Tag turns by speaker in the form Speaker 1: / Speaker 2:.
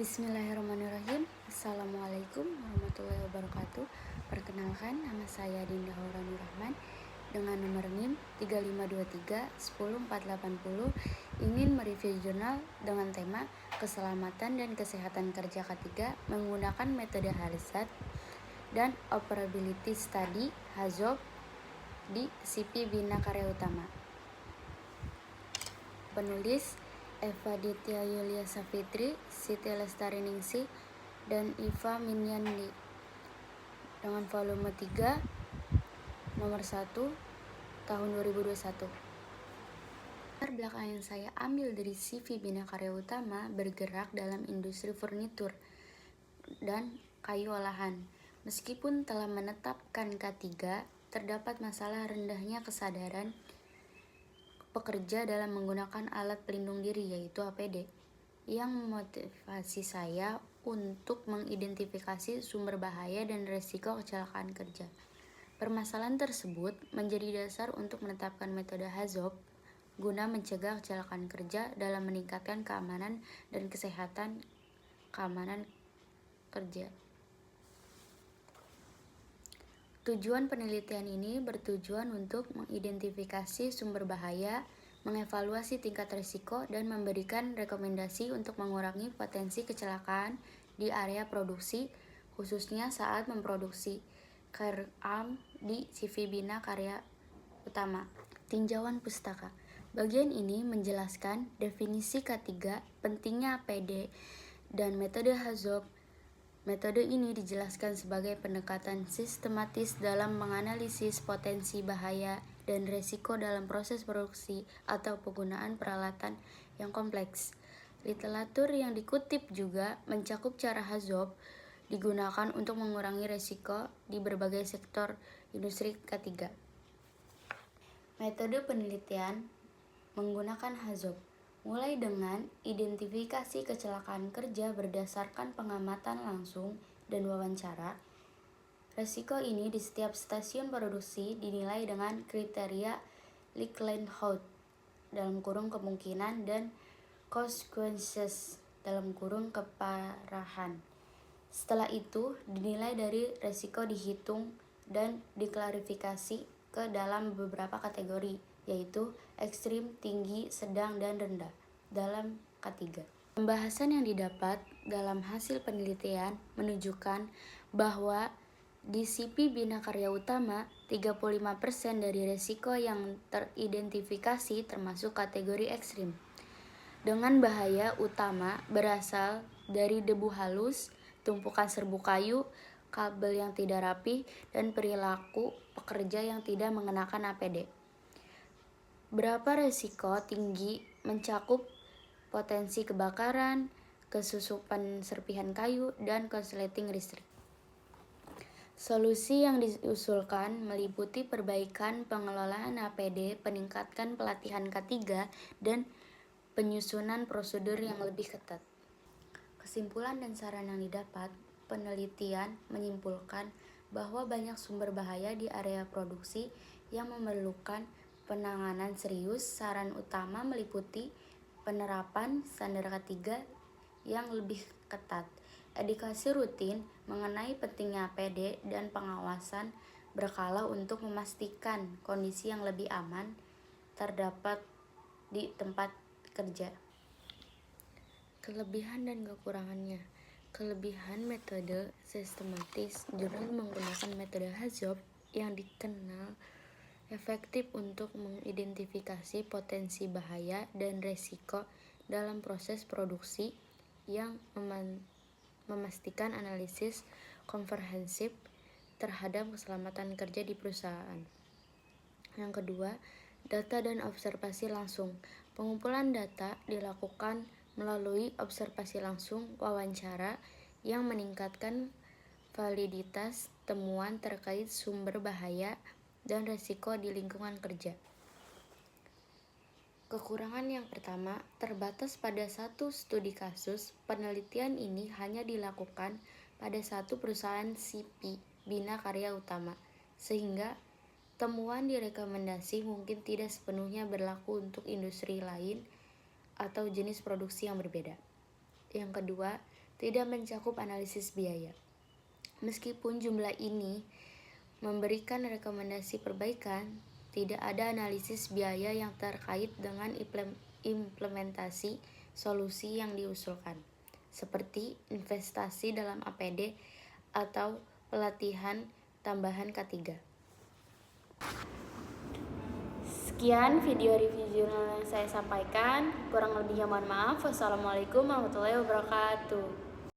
Speaker 1: Bismillahirrahmanirrahim. Assalamualaikum warahmatullahi wabarakatuh. Perkenalkan, nama saya Dinda Haurani Rahman dengan nomor NIM 3523 10480 ingin mereview jurnal dengan tema keselamatan dan kesehatan kerja K3 menggunakan metode Hazard dan Operability Study (HAZOP) di CP Bina Karya Utama. Penulis Eva Ditya Yulia Safitri, Siti Lestari Ningsih, dan Iva Minyandi dengan volume 3 nomor 1 tahun 2021. Latar belakang yang saya ambil dari CV Bina Karya Utama bergerak dalam industri furnitur dan kayu olahan. Meskipun telah menetapkan K3, terdapat masalah rendahnya kesadaran pekerja dalam menggunakan alat pelindung diri yaitu APD yang memotivasi saya untuk mengidentifikasi sumber bahaya dan risiko kecelakaan kerja. Permasalahan tersebut menjadi dasar untuk menetapkan metode HAZOP guna mencegah kecelakaan kerja dalam meningkatkan keamanan dan keamanan kerja. Tujuan penelitian ini bertujuan untuk mengidentifikasi sumber bahaya, mengevaluasi tingkat risiko, dan memberikan rekomendasi untuk mengurangi potensi kecelakaan di area produksi, khususnya saat memproduksi firearm di CV Bina Karya Utama. Tinjauan pustaka. Bagian ini menjelaskan definisi K3, pentingnya APD, dan metode HAZOP. Metode ini dijelaskan sebagai pendekatan sistematis dalam menganalisis potensi bahaya dan risiko dalam proses produksi atau penggunaan peralatan yang kompleks. Literatur yang dikutip juga mencakup cara HAZOP digunakan untuk mengurangi risiko di berbagai sektor industri K3. Metode penelitian menggunakan HAZOP mulai dengan identifikasi kecelakaan kerja berdasarkan pengamatan langsung dan wawancara. Risiko ini di setiap stasiun produksi dinilai dengan kriteria likelihood (kemungkinan) dan consequences (keparahan). Setelah itu, dinilai dari risiko dihitung dan diklasifikasi ke dalam beberapa kategori, yaitu ekstrim, tinggi, sedang, dan rendah dalam K3. Pembahasan yang didapat dalam hasil penelitian menunjukkan bahwa di CP Bina Karya Utama, 35% dari risiko yang teridentifikasi termasuk kategori ekstrim, dengan bahaya utama berasal dari debu halus, tumpukan serbuk kayu, kabel yang tidak rapi, dan perilaku pekerja yang tidak mengenakan APD. Berapa risiko tinggi mencakup potensi kebakaran, kesusupan serpihan kayu, dan korsleting listrik. Solusi yang diusulkan meliputi perbaikan pengelolaan APD, peningkatan pelatihan K3, dan penyusunan prosedur yang lebih ketat. Kesimpulan dan saran yang didapat, penelitian menyimpulkan bahwa banyak sumber bahaya di area produksi yang memerlukan penanganan serius. Saran utama meliputi penerapan standar K3 yang lebih ketat, edukasi rutin mengenai pentingnya APD, dan pengawasan berkala untuk memastikan kondisi yang lebih aman terdapat di tempat kerja. Kelebihan dan kekurangannya. Kelebihan metode sistematis jurnal menggunakan metode HAZOP yang dikenal efektif untuk mengidentifikasi potensi bahaya dan risiko dalam proses produksi yang memastikan analisis komprehensif terhadap keselamatan kerja di perusahaan. Yang kedua, data dan observasi langsung. Pengumpulan data dilakukan melalui observasi langsung, wawancara, yang meningkatkan validitas temuan terkait sumber bahaya dan risiko di lingkungan kerja. Kekurangan yang pertama, terbatas pada satu studi kasus. Penelitian ini hanya dilakukan pada satu perusahaan CP Bina Karya Utama, sehingga temuan direkomendasi mungkin tidak sepenuhnya berlaku untuk industri lain atau jenis produksi yang berbeda. Yang kedua, tidak mencakup analisis biaya. Meskipun jumlah ini memberikan rekomendasi perbaikan, tidak ada analisis biaya yang terkait dengan implementasi solusi yang diusulkan, seperti investasi dalam APD atau pelatihan tambahan K3. Sekian video review jurnal yang saya sampaikan. Kurang lebihnya mohon maaf. Wassalamualaikum warahmatullahi wabarakatuh.